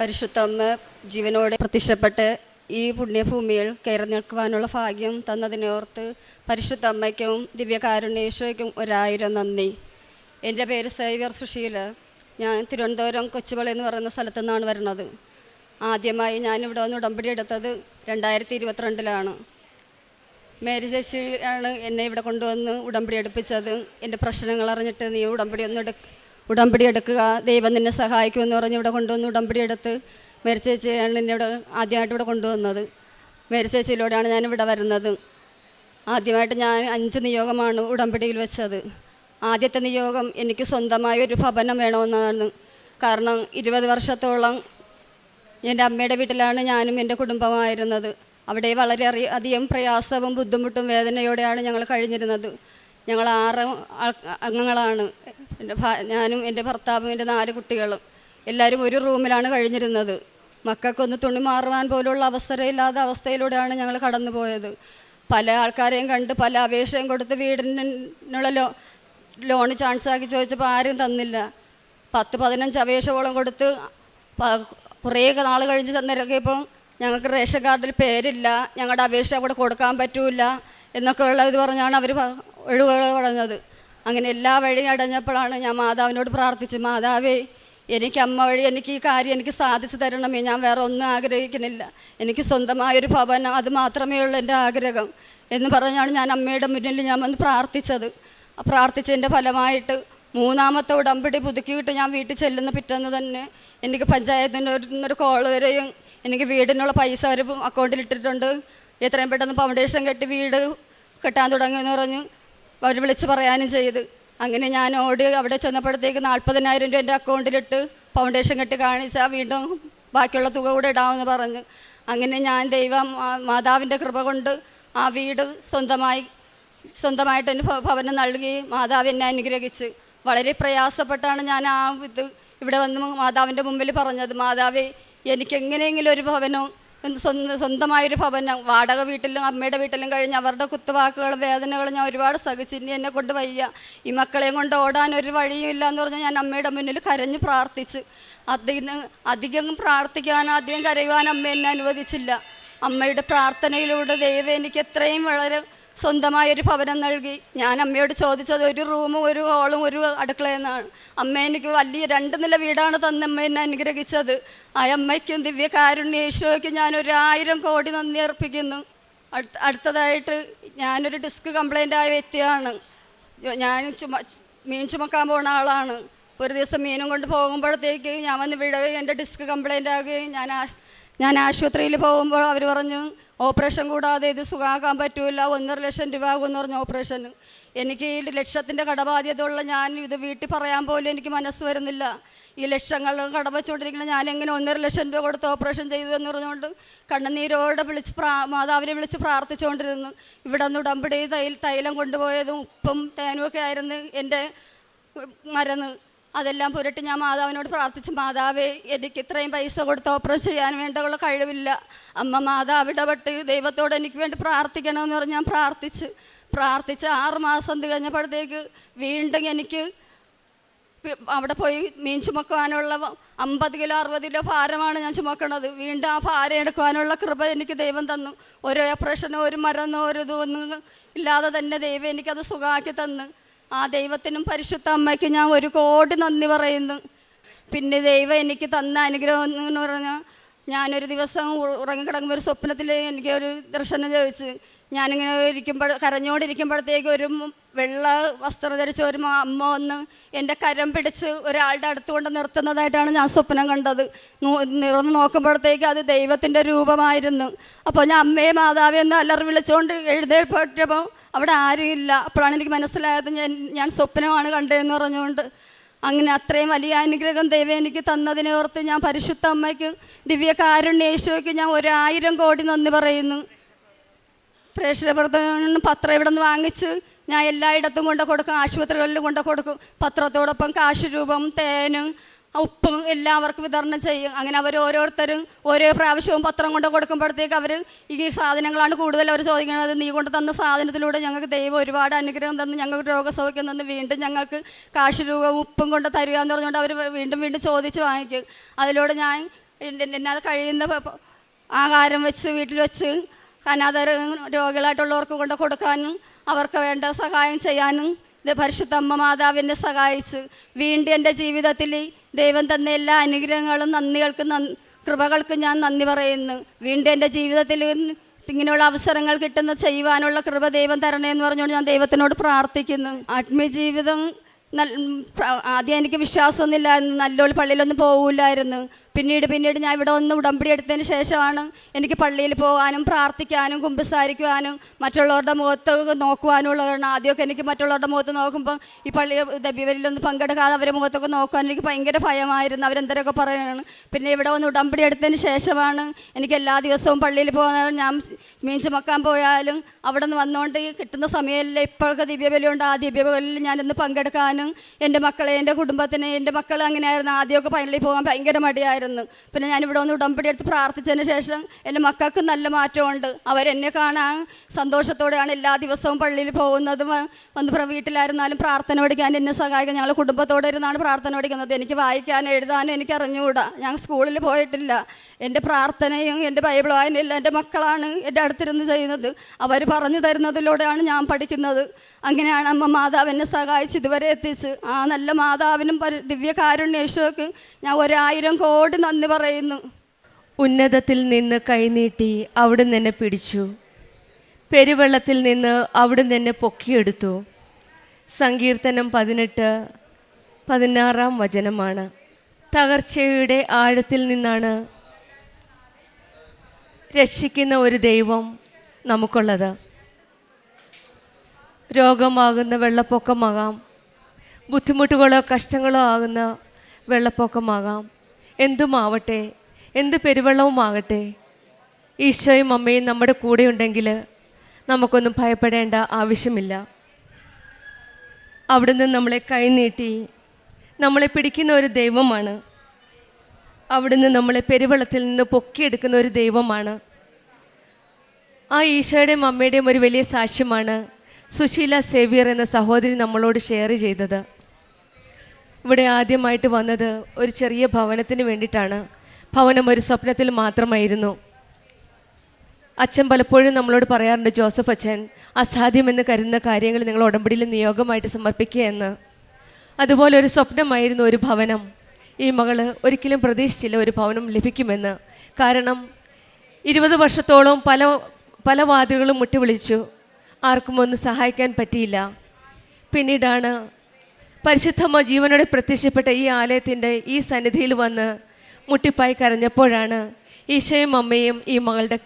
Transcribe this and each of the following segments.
പരിശുദ്ധ അമ്മ ജീവനോടെ പ്രത്യക്ഷപ്പെട്ട് ഈ പുണ്യഭൂമിയിൽ കയറി നിൽക്കുവാനുള്ള ഭാഗ്യം തന്നതിനോർത്ത് പരിശുദ്ധ അമ്മയ്ക്കും ദിവ്യകാരുണ്യേശ്വരയ്ക്കും 1000 നന്ദി. എൻ്റെ പേര് സേവ്യർ സുശീല. ഞാൻ തിരുവനന്തപുരം കൊച്ചുപള്ളി എന്ന് പറയുന്ന സ്ഥലത്തു നിന്നാണ് വരുന്നത്. ആദ്യമായി ഞാനിവിടെ വന്ന് ഉടമ്പടി എടുത്തത് 2022-ലാണ്. മേരി ചേച്ചിയാണ് എന്നെ ഇവിടെ കൊണ്ടുവന്ന് ഉടമ്പടി എടുപ്പിച്ചത്. എൻ്റെ പ്രശ്നങ്ങൾ അറിഞ്ഞിട്ട് നീ ഉടമ്പടി എടുക്കുക, ദൈവം നിന്നെ സഹായിക്കുമെന്ന് പറഞ്ഞ് ഇവിടെ കൊണ്ടുവന്ന് ഉടമ്പടി എടുത്ത് മേരി ചേച്ചിയാണ് എന്നെ ഇവിടെ ആദ്യമായിട്ട് ഇവിടെ കൊണ്ടുവന്നത്. മേരി ചേച്ചിയിലൂടെയാണ് ഞാനിവിടെ വരുന്നത്. ആദ്യമായിട്ട് ഞാൻ 5 നിയോഗമാണ് ഉടമ്പടിയിൽ വെച്ചത്. ആദ്യത്തെ നിയോഗം എനിക്ക് സ്വന്തമായ ഒരു ഭവനം വേണമെന്നാണ്. കാരണം 20 വർഷത്തോളം എൻ്റെ അമ്മയുടെ വീട്ടിലാണ് ഞാനും എൻ്റെ കുടുംബമായിരുന്നത്. അവിടെ വളരെ അധികം പ്രയാസവും ബുദ്ധിമുട്ടും വേദനയോടെയാണ് ഞങ്ങൾ കഴിഞ്ഞിരുന്നത്. ഞങ്ങൾ 6 അംഗങ്ങളാണ്. ഞാനും എൻ്റെ ഭർത്താവും എൻ്റെ 4 കുട്ടികളും എല്ലാവരും ഒരു റൂമിലാണ് കഴിഞ്ഞിരുന്നത്. മക്കൾക്കൊന്ന് തുണി മാറുവാൻ പോലുള്ള അവസരമില്ലാത്ത അവസ്ഥയിലൂടെയാണ് ഞങ്ങൾ കടന്നു പോയത്. പല ആൾക്കാരെയും കണ്ട് പല അപേക്ഷയും കൊടുത്ത് വീടിനുള്ള ലോണ് ചാൻസാക്കി ചോദിച്ചപ്പോൾ ആരും തന്നില്ല. 10-15 അപേക്ഷകളും കൊടുത്ത് കുറേ നാൾ കഴിഞ്ഞ് ചെന്നിറക്കിയപ്പോൾ ഞങ്ങൾക്ക് റേഷൻ കാർഡിൽ പേരില്ല, ഞങ്ങളുടെ അപേക്ഷ കൂടെ കൊടുക്കാൻ പറ്റൂല എന്നൊക്കെ ഉള്ള ഇത് പറഞ്ഞാണ് അവർ ഒഴിവുകൾ പറഞ്ഞത്. അങ്ങനെ എല്ലാ വഴിയും അടഞ്ഞപ്പോഴാണ് ഞാൻ മാതാവിനോട് പ്രാർത്ഥിച്ച്, മാതാവേ എനിക്ക് അമ്മ വഴി എനിക്ക് ഈ കാര്യം എനിക്ക് സാധിച്ചു തരണമേ, ഞാൻ വേറെ ഒന്നും ആഗ്രഹിക്കുന്നില്ല, എനിക്ക് സ്വന്തമായൊരു ഭവനം അത് മാത്രമേ ഉള്ളൂ എൻ്റെ ആഗ്രഹം എന്ന് പറഞ്ഞാണ് ഞാൻ അമ്മയുടെ മുന്നിൽ ഞാൻ വന്ന് പ്രാർത്ഥിച്ചത്. പ്രാർത്ഥിച്ചതിൻ്റെ ഫലമായിട്ട് 3ാമത്തെ ഉടമ്പടി പുതുക്കിയിട്ട് ഞാൻ വീട്ടിൽ ചെല്ലുന്ന പിറ്റേന്ന് തന്നെ എനിക്ക് പഞ്ചായത്തിൻ്റെ ഒരു കോൾ വരെയും എനിക്ക് വീടിനുള്ള പൈസ അവർ അക്കൗണ്ടിലിട്ടിട്ടുണ്ട്, എത്രയും പെട്ടെന്ന് ഫൗണ്ടേഷൻ കെട്ടി വീട് കെട്ടാൻ തുടങ്ങിയെന്ന് പറഞ്ഞ് അവർ വിളിച്ച് പറയാനും ചെയ്ത്. അങ്ങനെ ഞാൻ അവിടെ ചെന്നപ്പോഴത്തേക്ക് 40,000 രൂപ എൻ്റെ അക്കൗണ്ടിലിട്ട് ഫൗണ്ടേഷൻ കെട്ടി കാണിച്ചാൽ വീണ്ടും ബാക്കിയുള്ള തുക കൂടെ ഇടാമെന്ന് പറഞ്ഞ്. അങ്ങനെ ഞാൻ മാതാവിൻ്റെ കൃപ കൊണ്ട് ആ വീട് സ്വന്തമായിട്ട് എൻ്റെ ഭവനം നൽകി മാതാവ് എന്നെ അനുഗ്രഹിച്ച്. വളരെ പ്രയാസപ്പെട്ടാണ് ഞാൻ ഇവിടെ വന്ന് മാതാവിൻ്റെ മുമ്പിൽ പറഞ്ഞത്, മാതാവേ എനിക്ക് എങ്ങനെയെങ്കിലും ഒരു ഭവനം, സ്വന്തമായൊരു ഭവനം. വാടക വീട്ടിലും അമ്മയുടെ വീട്ടിലും കഴിഞ്ഞ് അവരുടെ കുത്തുവാക്കുകളും വേദനകളും ഞാൻ ഒരുപാട് സഹിച്ച്. ഇനി എന്നെ കൊണ്ട് വയ്യ, ഈ മക്കളെയും കൊണ്ട് ഓടാൻ ഒരു വഴിയും ഇല്ല എന്ന് പറഞ്ഞാൽ ഞാൻ അമ്മയുടെ മുന്നിൽ കരഞ്ഞ് പ്രാർത്ഥിച്ച്. അധികം പ്രാർത്ഥിക്കാൻ അധികം കരയുവാൻ അമ്മ എന്നെ അനുവദിച്ചില്ല. അമ്മയുടെ പ്രാർത്ഥനയിലൂടെ ദൈവം എനിക്ക് എത്രയും വളരെ സ്വന്തമായൊരു ഭവനം നൽകി. ഞാൻ അമ്മയോട് ചോദിച്ചത് ഒരു റൂമും ഒരു ഹോളും ഒരു അടുക്കളയെന്നാണ്. അമ്മ എനിക്ക് വലിയ 2 നില വീടാണ് തന്ന അമ്മ എന്നെ അനുഗ്രഹിച്ചത്. ആ അമ്മയ്ക്കും ദിവ്യകാരുണ്യേശ്വരയ്ക്കും ഞാൻ 1000 കോടി നന്ദി അർപ്പിക്കുന്നു. അടുത്തതായിട്ട് ഞാനൊരു ഡിസ്ക് കംപ്ലൈൻ്റ് ആയ വ്യക്തിയാണ്. ഞാൻ മീൻ ചുമക്കാൻ പോകുന്ന ആളാണ്. ഒരു ദിവസം മീനും കൊണ്ട് പോകുമ്പോഴത്തേക്ക് ഞാൻ വന്ന് വിടുകയും എൻ്റെ ഡിസ്ക് കംപ്ലൈൻ്റ് ആകുകയും ഞാൻ ആശുപത്രിയിൽ പോകുമ്പോൾ അവർ പറഞ്ഞു ഓപ്പറേഷൻ കൂടാതെ ഇത് സുഖമാക്കാൻ പറ്റൂല, 1.5 ലക്ഷം രൂപ ആകുമെന്ന് പറഞ്ഞു ഓപ്പറേഷന്. എനിക്ക് ഈ ലക്ഷത്തിൻ്റെ കടബാധ്യത ഉള്ള ഞാൻ ഇത് വീട്ടിൽ പറയാൻ പോലും എനിക്ക് മനസ്സ് വരുന്നില്ല. ഈ ലക്ഷങ്ങൾ കടവച്ചുകൊണ്ടിരിക്കുന്ന ഞാൻ എങ്ങനെ 1.5 ലക്ഷം രൂപ കൊടുത്ത് ഓപ്പറേഷൻ ചെയ്തു എന്ന് പറഞ്ഞുകൊണ്ട് കണ്ണുനീരോടെ മാതാവിനെ വിളിച്ച് പ്രാർത്ഥിച്ചുകൊണ്ടിരുന്നു. ഇവിടെ നിന്ന് ഉടമ്പടി തൈലം കൊണ്ടുപോയതും ഉപ്പും തേനും ഒക്കെ ആയിരുന്നു എൻ്റെ മരുന്ന്. അതെല്ലാം പുരട്ടി ഞാൻ മാതാവിനോട് പ്രാർത്ഥിച്ചു, മാതാവേ എനിക്ക് ഇത്രയും പൈസ കൊടുത്ത് ഓപ്പറേഷൻ ചെയ്യാൻ വേണ്ടിയുള്ള കഴിവില്ല, അമ്മ മാതാവ് ഇടപെട്ട് ദൈവത്തോട് എനിക്ക് വേണ്ടി പ്രാർത്ഥിക്കണമെന്ന് പറഞ്ഞ് ഞാൻ പ്രാർത്ഥിച്ച് 6 മാസം തികഞ്ഞപ്പോഴത്തേക്ക് വീണ്ടും എനിക്ക് അവിടെ പോയി മീൻ ചുമക്കുവാനുള്ള 50 കിലോ 60 കിലോ ഭാരമാണ് ഞാൻ ചുമക്കണത്. വീണ്ടും ആ ഭാരം എടുക്കുവാനുള്ള കൃപ എനിക്ക് ദൈവം തന്നു. ഓരോ ഓപ്പറേഷനോ ഒരു മരുന്നോ ഒരു ഇതൊന്നും ഇല്ലാതെ തന്നെ ദൈവം എനിക്കത് സുഖമാക്കി തന്നു. ആ ദൈവത്തിനും പരിശുദ്ധ അമ്മയ്ക്ക് ഞാൻ 1 കോടി നന്ദി പറയുന്നു. പിന്നെ ദൈവം എനിക്ക് തന്ന അനുഗ്രഹം എന്ന് പറഞ്ഞാൽ, ഞാനൊരു ദിവസം ഉറങ്ങിക്കിടങ്ങുമ്പോൾ ഒരു സ്വപ്നത്തിൽ എനിക്കൊരു ദർശനം ചോദിച്ചു. ഞാനിങ്ങനെ കരഞ്ഞുകൊണ്ടിരിക്കുമ്പോഴത്തേക്ക് ഒരു വെള്ള വസ്ത്രം ധരിച്ച ഒരു അമ്മ വന്ന് എൻ്റെ കരം പിടിച്ച് ഒരാളുടെ അടുത്തുകൊണ്ട് നിർത്തുന്നതായിട്ടാണ് ഞാൻ സ്വപ്നം കണ്ടത്. നിറന്ന് നോക്കുമ്പോഴത്തേക്ക് അത് ദൈവത്തിൻ്റെ രൂപമായിരുന്നു. അപ്പോൾ ഞാൻ അമ്മയെ മാതാവെ ഒന്ന് അലറി വിളിച്ചുകൊണ്ട് എഴുന്നേൽപ്പെട്ടപ്പോൾ അവിടെ ആരുമില്ല. അപ്പോഴാണ് എനിക്ക് മനസ്സിലായത് ഞാൻ സ്വപ്നമാണ് കണ്ടതെന്ന് പറഞ്ഞുകൊണ്ട്. അങ്ങനെ അത്രയും വലിയ അനുഗ്രഹം ദൈവം എനിക്ക് തന്നതിനെ ഓർത്ത് ഞാൻ പരിശുദ്ധ അമ്മയ്ക്ക് ദിവ്യകാരുണ്യേശ്വരയ്ക്ക് ഞാൻ 1000 കോടി നന്ദി പറയുന്നു. പ്രേക്ഷകപ്രവർത്തനം പത്രം ഇവിടെ നിന്ന് വാങ്ങിച്ച് ഞാൻ എല്ലായിടത്തും കൊണ്ട് കൊടുക്കും, ആശുപത്രികളിലും കൊണ്ട് കൊടുക്കും. പത്രത്തോടൊപ്പം കാശ് രൂപം തേനും ഉപ്പും എല്ലാവർക്കും വിതരണം ചെയ്യും. അങ്ങനെ അവർ ഓരോരുത്തരും ഓരോ പ്രാവശ്യവും പത്രം കൊണ്ട് കൊടുക്കുമ്പോഴത്തേക്ക് അവർ ഈ സാധനങ്ങളാണ് കൂടുതൽ അവർ ചോദിക്കുന്നത്. നീ കൊണ്ട് തന്ന സാധനത്തിലൂടെ ഞങ്ങൾക്ക് ദൈവം ഒരുപാട് അനുഗ്രഹം തന്ന് ഞങ്ങൾക്ക് രോഗസൗഖ്യം തന്ന് വീണ്ടും ഞങ്ങൾക്ക് കാശ് രൂപ ഉപ്പും കൊണ്ട് തരിക എന്ന് പറഞ്ഞുകൊണ്ട് അവർ വീണ്ടും ചോദിച്ച് വാങ്ങിക്കും. അതിലൂടെ ഞാൻ എന്നാൽ കഴിയുന്ന ആഹാരം വെച്ച് വീട്ടിൽ വെച്ച് അനാഥ രോഗികളായിട്ടുള്ളവർക്ക് കൊണ്ട് കൊടുക്കാനും അവർക്ക് വേണ്ട സഹായം ചെയ്യാനും ഇത് പരിശുദ്ധ അമ്മ മാതാവിനെ സഹായിച്ച് വീണ്ടും എൻ്റെ ജീവിതത്തിൽ ദൈവം തന്ന എല്ലാ അനുഗ്രഹങ്ങളും കൃപകൾക്ക് ഞാൻ നന്ദി പറയുന്നു. വീണ്ടും എൻ്റെ ജീവിതത്തിൽ ഇങ്ങനെയുള്ള അവസരങ്ങൾ ചെയ്യുവാനുള്ള കൃപ ദൈവം തരണേ എന്ന് പറഞ്ഞുകൊണ്ട് ഞാൻ ദൈവത്തിനോട് പ്രാർത്ഥിക്കുന്നു. ആത്മീയ ജീവിതം ആദ്യം എനിക്ക് വിശ്വാസമൊന്നുമില്ലായിരുന്നു. നല്ലോണം പള്ളിയിലൊന്നും പോകില്ലായിരുന്നു. പിന്നീട് ഞാൻ ഇവിടെ ഒന്ന് ഉടമ്പടി എടുത്തതിന് ശേഷമാണ് എനിക്ക് പള്ളിയിൽ പോകാനും പ്രാർത്ഥിക്കാനും കുമ്പസാരിക്കുവാനും മറ്റുള്ളവരുടെ മുഖത്ത് നോക്കുവാനുള്ളതാണ്. ആദ്യമൊക്കെ എനിക്ക് മറ്റുള്ളവരുടെ മുഖത്ത് നോക്കുമ്പോൾ ഈ പള്ളി ദബിവരിലൊന്നും പങ്കെടുക്കാതെ അവരെ മുഖത്തൊക്കെ നോക്കുവാൻ എനിക്ക് ഭയങ്കര ഭയമായിരുന്നു. അവരെന്തരൊക്കെ പറയുകയാണ്. പിന്നെ ഇവിടെ ഒന്ന് ഉടമ്പടി എടുത്തതിന് ശേഷമാണ് എനിക്ക് എല്ലാ ദിവസവും പള്ളിയിൽ പോകാൻ. ഞാൻ മീൻ ചുമക്കാൻ പോയാലും അവിടെ നിന്ന് വന്നുകൊണ്ട് കിട്ടുന്ന സമയമില്ല. ഇപ്പോഴൊക്കെ ദിവ്യബലിയുണ്ട്. ആ ദിവ്യബലിയിൽ ഞാനിന്ന് പങ്കെടുക്കാനും എൻ്റെ മക്കളെ എൻ്റെ കുടുംബത്തിന് എൻ്റെ മക്കൾ അങ്ങനെയായിരുന്നു. ആദ്യമൊക്കെ പള്ളിയിൽ പോകാൻ ഭയങ്കര മടിയായിരുന്നു. പിന്നെ ഞാനിവിടെ ഒന്ന് ഉടമ്പടി എടുത്ത് പ്രാർത്ഥിച്ചതിന് ശേഷം എൻ്റെ മക്കൾക്ക് നല്ല മാറ്റമുണ്ട്. അവരെന്നെ കാണാൻ സന്തോഷത്തോടെയാണ് എല്ലാ ദിവസവും പള്ളിയിൽ പോകുന്നതും. വന്ന് വീട്ടിലായിരുന്നാലും പ്രാർത്ഥന പഠിക്കാൻ എന്നെ സഹായിക്കും. ഞങ്ങൾ കുടുംബത്തോടെ ഇരുന്നാണ് പ്രാർത്ഥന പഠിക്കുന്നത്. എനിക്ക് വായിക്കാനും എഴുതാനും എനിക്ക് അറിഞ്ഞുകൂടാ. ഞാൻ സ്കൂളിൽ പോയിട്ടില്ല. എൻ്റെ പ്രാർത്ഥനയും എൻ്റെ ബൈബിൾ വായനയെല്ലാം എൻ്റെ മക്കളാണ് എൻ്റെ അടുത്തിരുന്ന് ചെയ്യുന്നത്. അവർ പറഞ്ഞു തരുന്നതിലൂടെയാണ് ഞാൻ പഠിക്കുന്നത്. അങ്ങനെയാണ് അമ്മ മാതാവ് എന്നെ സഹായിച്ച് ഇതുവരെ എത്തിച്ച്. ആ നല്ല മാതാവിനും ദിവ്യകാരുണ്യേശ്വരക്ക് ഞാൻ 1000 കോടി നന്ദി പറയുന്നു. ഉന്നതത്തിൽ നിന്ന് കൈനീട്ടി അവിടുന്ന് എന്നെ പിടിച്ചു. പെരുവെള്ളത്തിൽ നിന്ന് അവിടുന്ന് എന്നെ പൊക്കിയെടുത്തു. സങ്കീർത്തനം 18:16 വചനമാണ്. തകർച്ചയുടെ ആഴത്തിൽ നിന്നാണ് രക്ഷിക്കുന്ന ഒരു ദൈവം നമുക്കുള്ളത്. രോഗമാകുന്ന വെള്ളപ്പൊക്കമാകാം, ബുദ്ധിമുട്ടുകളോ കഷ്ടങ്ങളോ ആകുന്ന വെള്ളപ്പൊക്കമാകാം, എന്തുമാവട്ടെ, എന്ത് പെരുവെള്ളവുമാകട്ടെ, ഈശോയും അമ്മയും നമ്മുടെ കൂടെയുണ്ടെങ്കിൽ നമുക്കൊന്നും ഭയപ്പെടേണ്ട ആവശ്യമില്ല. അവിടുന്ന് നമ്മളെ കൈനീട്ടി നമ്മളെ പിടിക്കുന്ന ഒരു ദൈവമാണ്. അവിടുന്ന് നമ്മളെ പെരുവെള്ളത്തിൽ നിന്ന് പൊക്കിയെടുക്കുന്ന ഒരു ദൈവമാണ്. ആ ഈശോയുടെയും അമ്മയുടെയും ഒരു വലിയ സാക്ഷ്യമാണ് സുശീല സേവ്യർ എന്ന സഹോദരി നമ്മളോട് ഷെയർ ചെയ്തത്. ഇവിടെ ആദ്യമായിട്ട് വന്നത് ഒരു ചെറിയ ഭവനത്തിന് വേണ്ടിയിട്ടാണ്. ഭവനം ഒരു സ്വപ്നത്തിൽ മാത്രമായിരുന്നു. അച്ഛൻ പലപ്പോഴും നമ്മളോട് പറയാറുണ്ട്, ജോസഫ് അച്ഛൻ, അസാധ്യമെന്ന് കരുതുന്ന കാര്യങ്ങൾ നിങ്ങൾ ഉടമ്പടിയിൽ നിയോഗമായിട്ട് സമർപ്പിക്കുക എന്ന്. അതുപോലെ ഒരു സ്വപ്നമായിരുന്നു ഒരു ഭവനം. ഈ മകള് ഒരിക്കലും പ്രതീക്ഷിച്ചില്ല ഒരു ഭവനം ലഭിക്കുമെന്ന്. കാരണം 20 വർഷത്തോളം പല വാതിലുകളും മുട്ടി വിളിച്ചു. ആർക്കും ഒന്നും സഹായിക്കാൻ പറ്റിയില്ല. പിന്നീടാണ് പരിശുദ്ധമ്മ ജീവനോടെ പ്രത്യക്ഷപ്പെട്ട ഈ ആലയത്തിൻ്റെ ഈ സന്നിധിയിൽ വന്ന് മുട്ടിപ്പായി കരഞ്ഞപ്പോഴാണ് ഈശോയും അമ്മയും ഈ മകളുടെ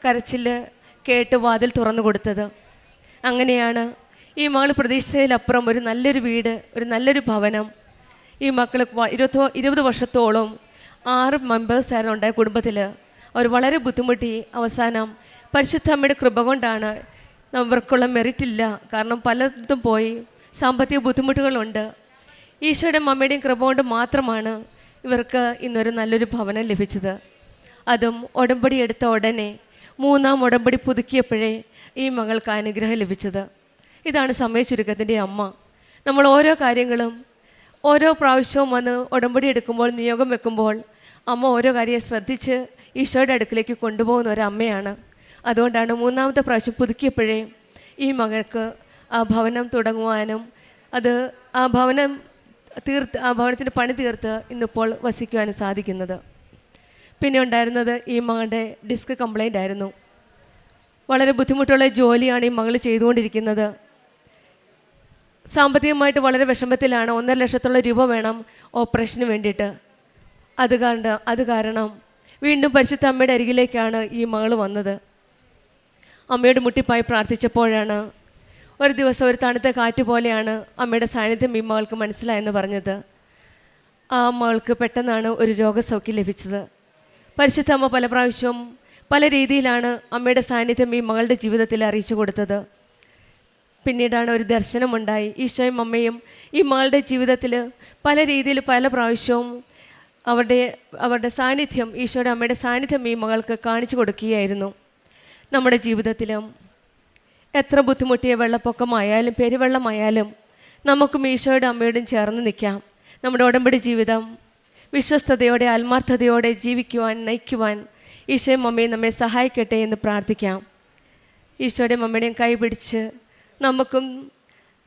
കരച്ചിൽ കേട്ട് വാതിൽ തുറന്നു കൊടുത്തത്. അങ്ങനെയാണ് ഈ മകൾ പ്രതീക്ഷിച്ചതിലപ്പുറം ഒരു നല്ലൊരു വീട്, ഒരു നല്ലൊരു ഭവനം. ഈ മക്കൾ 20 വർഷത്തോളം 6 മെമ്പേഴ്സായിരുന്നു ഉണ്ടായ കുടുംബത്തിൽ. അവർ വളരെ ബുദ്ധിമുട്ടി. അവസാനം പരിശുദ്ധ അമ്മയുടെ കൃപ കൊണ്ടാണ്, അവർക്കുള്ള മെറിറ്റില്ല, കാരണം പലതും പോയി, സാമ്പത്തിക ബുദ്ധിമുട്ടുകളുണ്ട്. ഈശോയുടെയും അമ്മയുടെയും കൃപ കൊണ്ട് മാത്രമാണ് ഇവർക്ക് ഇന്നൊരു നല്ലൊരു ഭവനം ലഭിച്ചത്. അതും ഉടമ്പടി എടുത്ത ഉടനെ 3-ാം ഉടമ്പടി പുതുക്കിയപ്പോഴേ ഈ മകൾക്ക് അനുഗ്രഹം ലഭിച്ചത്. ഇതാണ് സമയ ചുരുക്കത്തിൻ്റെ അമ്മ. നമ്മൾ ഓരോ കാര്യങ്ങളും ഓരോ പ്രാവശ്യവും വന്ന് ഉടമ്പടി എടുക്കുമ്പോൾ, നിയോഗം വെക്കുമ്പോൾ അമ്മ ഓരോ കാര്യം ശ്രദ്ധിച്ച് ഈശോയുടെ അടുക്കിലേക്ക് കൊണ്ടുപോകുന്ന ഒരമ്മയാണ്. അതുകൊണ്ടാണ് 3-ാമത്തെ പ്രാവശ്യം പുതുക്കിയപ്പോഴേ ഈ മകൾക്ക് ആ ഭവനം തുടങ്ങുവാനും ആ ഭവനത്തിൻ്റെ പണി തീർത്ത് ഇന്നിപ്പോൾ വസിക്കുവാനും സാധിക്കുന്നത്. പിന്നെ ഉണ്ടായിരുന്നത് ഈ മകളുടെ ഡിസ്ക് കംപ്ലൈൻ്റ് ആയിരുന്നു. വളരെ ബുദ്ധിമുട്ടുള്ള ജോലിയാണ് ഈ മകൾ ചെയ്തുകൊണ്ടിരിക്കുന്നത്. സാമ്പത്തികമായിട്ട് വളരെ വിഷമത്തിലാണ്. 1.5 ലക്ഷത്തോളം രൂപ വേണം ഓപ്പറേഷന് വേണ്ടിയിട്ട്. അത് കാരണം വീണ്ടും പരിശുദ്ധ അമ്മയുടെ അരികിലേക്കാണ് ഈ മകൾ വന്നത്. അമ്മയോട് മുട്ടിപ്പായി പ്രാർത്ഥിച്ചപ്പോഴാണ് ഒരു ദിവസം ഒരു തണുത്ത കാറ്റ് പോലെയാണ് അമ്മയുടെ സാന്നിധ്യം ഈ മകൾക്ക് മനസ്സിലായെന്ന് പറഞ്ഞത്. ആ മകൾക്ക് പെട്ടെന്നാണ് ഒരു രോഗസൗഖ്യം ലഭിച്ചത്. പരിശുദ്ധ അമ്മ പല പ്രാവശ്യവും പല രീതിയിലാണ് അമ്മയുടെ സാന്നിധ്യം ഈ മകളുടെ ജീവിതത്തിൽ അറിയിച്ചു കൊടുത്തത്. പിന്നീടാണ് ഒരു ദർശനമുണ്ടായി. ഈശോയും അമ്മയും ഈ മകളുടെ ജീവിതത്തിൽ പല രീതിയിൽ പല പ്രാവശ്യവും അവരുടെ സാന്നിധ്യം, ഈശോയുടെ അമ്മയുടെ സാന്നിധ്യം ഈ മകൾക്ക് കാണിച്ചു കൊടുക്കുകയായിരുന്നു. നമ്മുടെ ജീവിതത്തിലും എത്ര ബുദ്ധിമുട്ടിയ വെള്ളപ്പൊക്കമായാലും പെരുവെള്ളമായാലും നമുക്കും ഈശോയുടെ അമ്മയോടും ചേർന്ന് നിൽക്കാം. നമ്മുടെ ഉടമ്പടി ജീവിതം വിശ്വസ്തയോടെ ആത്മാർത്ഥതയോടെ ജീവിക്കുവാൻ, നയിക്കുവാൻ ഈശോയും മമ്മയും നമ്മെ സഹായിക്കട്ടെ എന്ന് പ്രാർത്ഥിക്കാം. ഈശോയുടെ മമ്മയുടെയും കൈ പിടിച്ച് നമുക്കും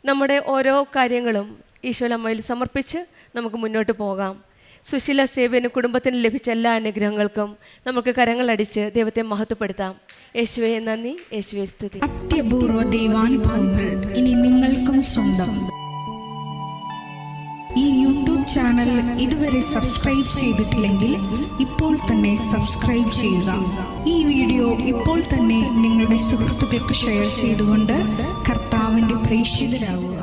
നമ്മുടെ ഓരോ കാര്യങ്ങളും ഈശോയുടെ അമ്മയിൽ സമർപ്പിച്ച് നമുക്ക് മുന്നോട്ട് പോകാം. സുശീല സേവ്യന് കുടുംബത്തിന് ലഭിച്ച എല്ലാ അനുഗ്രഹങ്ങൾക്കും നമുക്ക് കരങ്ങളടിച്ച് ദൈവത്തെ മഹത്വപ്പെടുത്താം. യേശുവേ നന്ദി, യേശുവേ സ്തുതി. അത്യപൂർവ ദൈവാനുഭവങ്ങൾ ഇനി നിങ്ങൾക്കും സ്വന്തം. ഈ യൂട്യൂബ് ചാനൽ ഇതുവരെ സബ്സ്ക്രൈബ് ചെയ്തിട്ടില്ലെങ്കിൽ ഇപ്പോൾ തന്നെ സബ്സ്ക്രൈബ് ചെയ്യുക. ഈ വീഡിയോ ഇപ്പോൾ തന്നെ നിങ്ങളുടെ സുഹൃത്തുക്കൾക്ക് ഷെയർ ചെയ്തുകൊണ്ട് കർത്താവിൻ്റെ പ്രേക്ഷിതരാകുക.